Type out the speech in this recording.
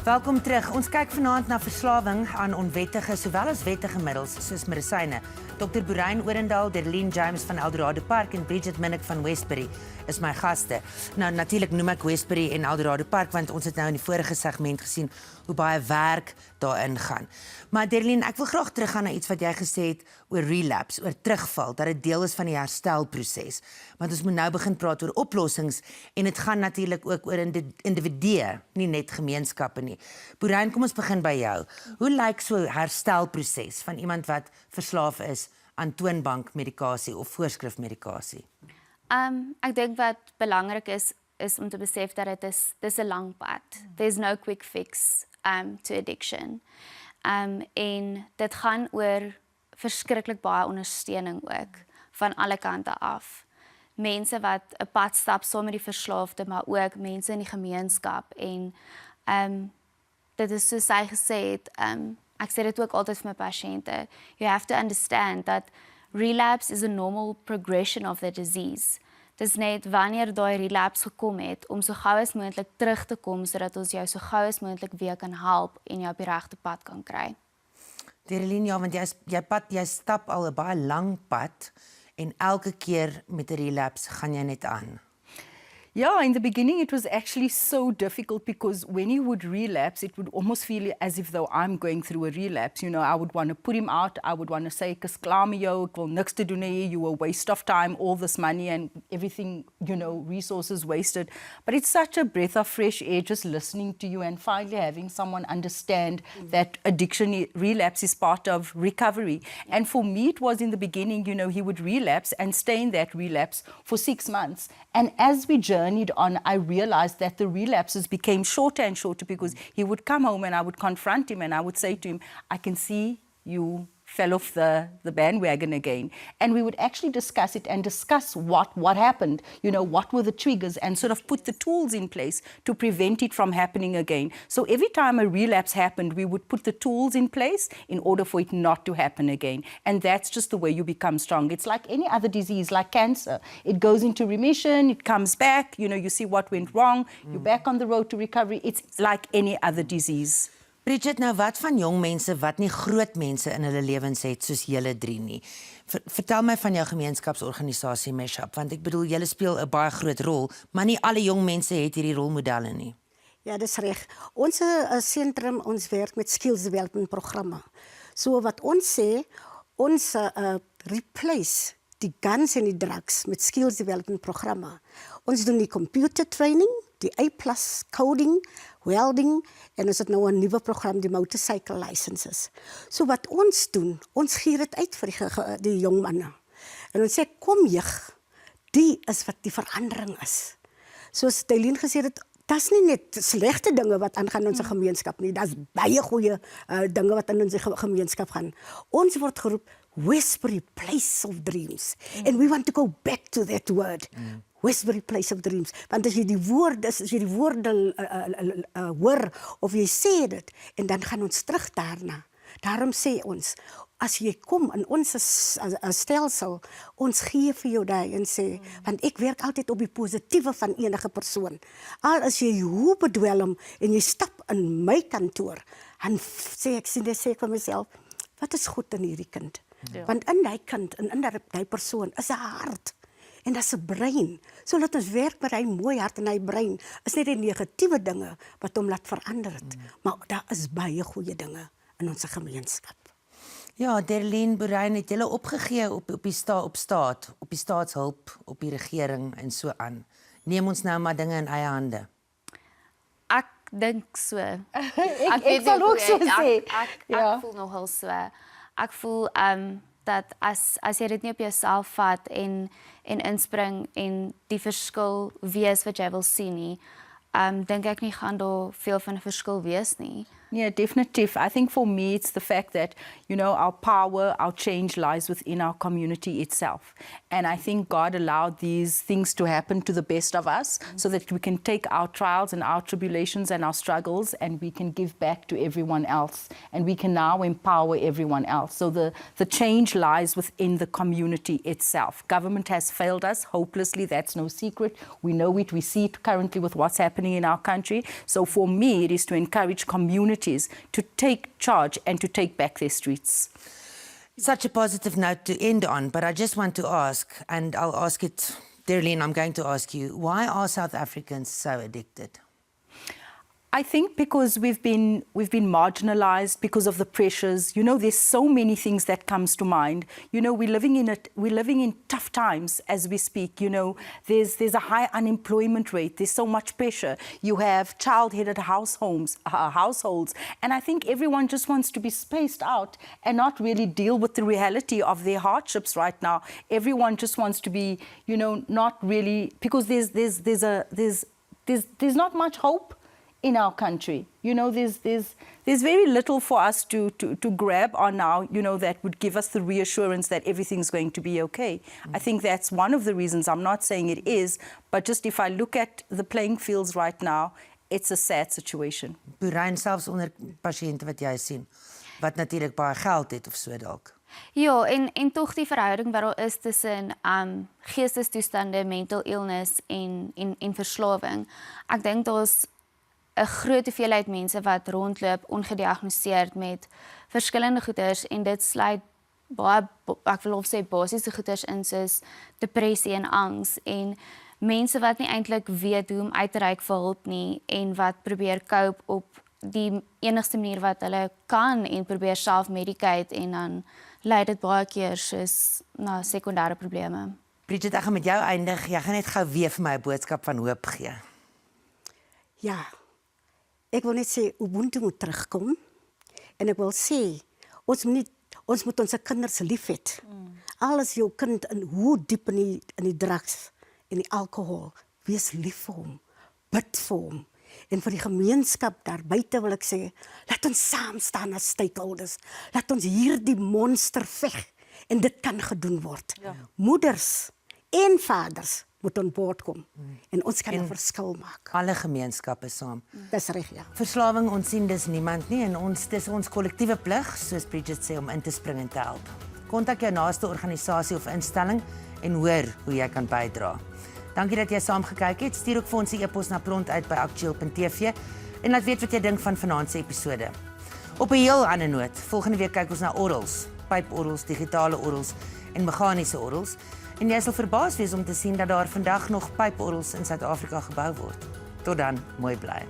Welkom terug. Ons kyk vanaand na verslawing aan onwettige sowel as wettige middels soos medisyne. Dr. Boerijn Orendal, Derlene James van Eldorado Park en Bridget Minnick van Westbury is my gaste. Nou natuurlik noem ek Westbury en Eldorado Park want ons het nou in die vorige segment gesien hoe baie werk daarin gaan. Maar Derlene, ek wil graag teruggaan na iets wat jy gesê het oor relapse, oor terugval, dat dit deel is van die herstelproses. Want ons moet nou begin praat oor oplossings en dit gaan natuurlik ook oor individue, nie net gemeenskappe nie. Boerijn, kom ons begin by jou. Hoe lyk so 'n herstelproses van iemand wat verslaaf is aan toonbank-medisyne of voorskrif-medikasie? Ek dink wat belangrik is om te besef dat dis 'n lang pad. There's no quick fix to addiction. En dit gaan oor verskriklik baie ondersteuning ook van alle kante af. Mense wat 'n pad stap saam met die verslaafde, maar ook mense in die gemeenskap en dit is soos hy gesê het, ek sê dit ook altyd vir my pasiënte. You have to understand that relapse is a normal progression of the disease. Dis net wanneer daai relapse gekom het om so gou as moontlik terug te kom sodat ons jou so gou as moontlik weer kan help en jou op die regte pad kan kry. Derlene, ja, want jy stap al 'n baie lang pad en elke keer met 'n relapse gaan jy net aan. Yeah, in the beginning it was actually so difficult because when he would relapse, it would almost feel as if though I'm going through a relapse. You know, I would want to put him out. I would want to say, "Kus klaar met jou, ek wil niks te doen hê, you a waste of time, all this money and everything, you know, resources wasted." But it's such a breath of fresh air just listening to you and finally having someone understand that addiction, relapse is part of recovery. And for me, it was in the beginning, you know, he would relapse and stay in that relapse for 6 months. And as we journeyed on, I realized that the relapses became shorter and shorter because he would come home and I would confront him and I would say to him, "I can see you fell off the bandwagon again." And we would actually discuss it and discuss what happened, you know, what were the triggers and sort of put the tools in place to prevent it from happening again. So every time a relapse happened, we would put the tools in place in order for it not to happen again. And that's just the way you become strong. It's like any other disease, like cancer. It goes into remission, it comes back, you know, you see what went wrong, you're back on the road to recovery. It's like any other disease. Bridget, nou wat van jong mense wat nie groot mense in hulle lewens het soos julle drie nie? Vertel my van jou gemeenskapsorganisasie Meshup, want ek bedoel julle speel 'n baie groot rol, maar nie alle jong mense het hierdie rolmodelle nie. Ja, dis reg. Ons sentrum, ons werk met skills development programme. So wat ons sê, ons replace die guns en die drugs met skills development programme. Ons doen die computer training, die A+ coding, welding en ons het nou 'n nuwe program, die motorcycle licenses. So wat ons doen, ons gee dit uit vir die jong manne. En ons sê, kom jeug, die is wat die verandering is. Soos Derlene gesê het, dis nie net slegte dinge wat aangaan in ons gemeenskap nie, dis baie goeie dinge wat in ons gemeenskap gaan. Ons word geroep, Westbury Place of Dreams. And we want to go back to that word. Westbury Place of Dreams. Want as jy die woorde hoor of jy sê dit, en dan gaan ons terug daarna. Daarom sê ons, as jy kom in ons stelsel, ons gee vir jou daai en sê, want ek werk altyd op die positiewe van enige persoon. Al as jy hoe bedwelm en jy stap in my kantoor, dan sê ek vir myself, wat is goed in hierdie kind? Ja. Want in die kind en in die persoon is 'n hart. En dat is 'n brein. So laat ons werk met hy mooi hart en hy brein. Is net die negatiewe dinge wat hom laat verander het. Maar daar is baie goeie dinge in ons gemeenskap. Ja, Derlene, Boerijn, het julle opgegee op die staatshulp, op die regering en so aan. Neem ons nou maar dinge in eie hande. Ek dink so. Ek sal ook so sê. Ek voel nogal so. Ek voel dat as jy dit nie op jouself vat en inspring en die verskil wees wat jy wil sien nie, dink ek nie gaan daar veel van 'n verskil wees nie. Yeah, definitely. I think for me, it's the fact that, our power, our change lies within our community itself. And I think God allowed these things to happen to the best of us so that we can take our trials and our tribulations and our struggles and we can give back to everyone else. And we can now empower everyone else. So the change lies within the community itself. Government has failed us hopelessly. That's no secret. We know it. We see it currently with what's happening in our country. So for me, it is to encourage communities to take charge and to take back their streets. Such a positive note to end on, but I just want to ask, and I'll ask it, Darlene, I'm going to ask you, why are South Africans so addicted? I think because we've been marginalized because of the pressures. There's so many things that comes to mind. We're living in tough times as we speak. There's a high unemployment rate. There's so much pressure. You have child-headed households, and I think everyone just wants to be spaced out and not really deal with the reality of their hardships right now. Everyone just wants to be, not really, because there's not much hope in our country. There's very little for us to grab on now, that would give us the reassurance that everything's going to be okay. I think that's one of the reasons. I'm not saying it is, but just if I look at the playing fields right now, it's a sad situation. Boeryn selfs onder pasiënte wat jy sien, wat natuurlik baie geld het of so dalk. Ja, en tog die verhouding wat daar is tussen geestestoestande, mental illness en verslawing. Ek dink daar's 'n groot hoeveelheid mense wat rondloop ongediagnoseerd met verskillende goeters en dit sluit baie, ek wil of sê basiese goeters in soos depressie en angs en mense wat nie eintlik weet hoe om uit te reik vir hulp nie en wat probeer cope op die enigste manier wat hulle kan en probeer self-medicate en dan lei dit baie keer soos na sekondêre probleme. Bridget, ek gaan met jou eindig. Jy gaan net gou weer vir my 'n boodskap van hoop gee. Ja, ek wil net sê, Ubuntu moet terugkom. En ek wil sê, ons moet ons kinders lief hê. Alles jou kind in hoe diep in die drugs en die alkohol, wees lief vir hom, bid vir hom. En vir die gemeenskap daar buite wil ek sê, laat ons saam staan as stakeholders. Laat ons hierdie monster veg en dit kan gedoen word. Ja. Moeders en vaders moet aan boord kom en ons kan 'n verskil maak. Alle gemeenskappe saam. Dis reg, ja. Verslawing ontsien dis niemand nie en dis ons kollektiewe plig, soos Bridget sê, om in te spring en te help. Kontak jou naaste organisasie of instelling en hoor hoe jy kan bydra. Dankie dat jy saam gekyk het. Stuur ook vir ons 'n e-pos na prontuit@aktueel.tv en laat weet wat jy dink van vanaand se episode. Op 'n heel ander noot, volgende week kyk ons na orrels, pyporrels, digitale orrels en meganiese orrels. En jy sal verbaas wees om te sien dat daar vandag nog pyporrels in Suid-Afrika gebou word. Tot dan, mooi bly.